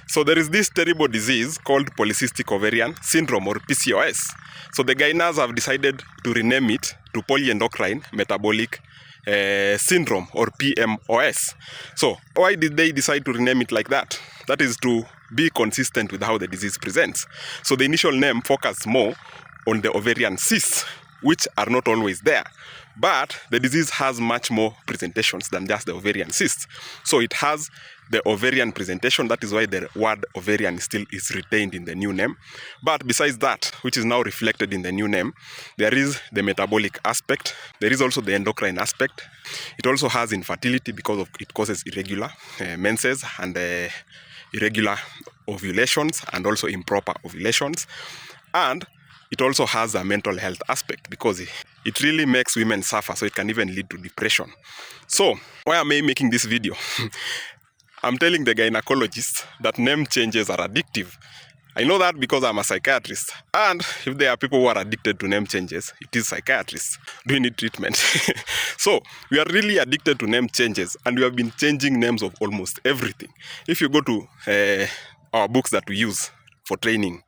So there is this terrible disease called Polycystic Ovarian Syndrome, or PCOS. So the gynaes have decided to rename it to Polyendocrine Metabolic Syndrome, or PMOS. So why did they decide to rename it like that? That is to be consistent with how the disease presents. So the initial name focused more on the ovarian cysts, which are not always there. But the disease has much more presentations than just the ovarian cysts. So it has the ovarian presentation. That is why the word ovarian still is retained in the new name. But besides that, which is now reflected in the new name, there is the metabolic aspect. There is also the endocrine aspect. It also has infertility because it causes irregular menses and irregular ovulations, and also improper ovulations. And it also has a mental health aspect because it really makes women suffer, so it can even lead to depression. So why am I making this video? I'm telling the gynecologists that name changes are addictive. I know that because I'm a psychiatrist. And if there are people who are addicted to name changes, it is psychiatrists. Do you need treatment? So we are really addicted to name changes, and we have been changing names of almost everything. If you go to our books that we use for training,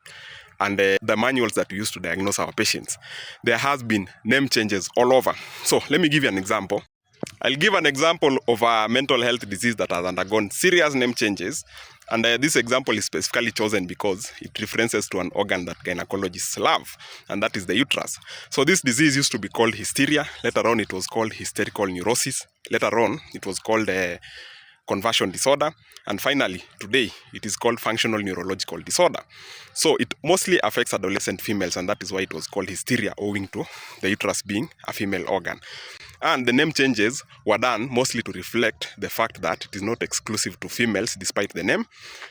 and the manuals that we use to diagnose our patients, there has been name changes all over. So let me give you an example. I'll give an example of a mental health disease that has undergone serious name changes. And this example is specifically chosen because it references to an organ that gynecologists love, and that is the uterus. So this disease used to be called hysteria. Later on, it was called hysterical neurosis. Later on, it was called conversion disorder, and finally today it is called functional neurological disorder. So it mostly affects adolescent females, and that is why it was called hysteria, owing to the uterus being a female organ. And the name changes were done mostly to reflect the fact that it is not exclusive to females despite the name,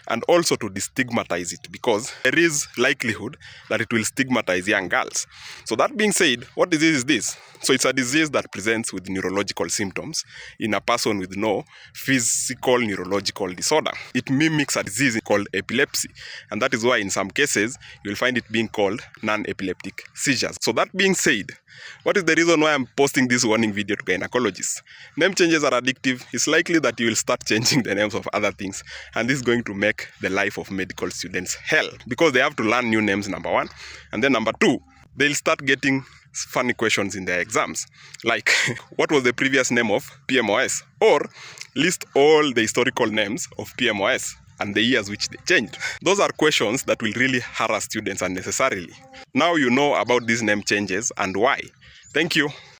and also to destigmatize it, because there is likelihood that it will stigmatize young girls. So that being said, what disease is this? So it's a disease that presents with neurological symptoms in a person with no physical neurological disorder. It mimics a disease called epilepsy, and that is why in some cases you'll find it being called non-epileptic seizures. So that being said, what is the reason why I'm posting this warning video to gynecologists? Name changes are addictive. It's likely that you will start changing the names of other things, and this is going to make the life of medical students hell, because they have to learn new names, number one, and then number two, they'll start getting funny questions in their exams, like what was the previous name of PMOS, or list all the historical names of PMOS and the years which they changed. Those are questions that will really harass students unnecessarily. Now you know about these name changes and why. Thank you.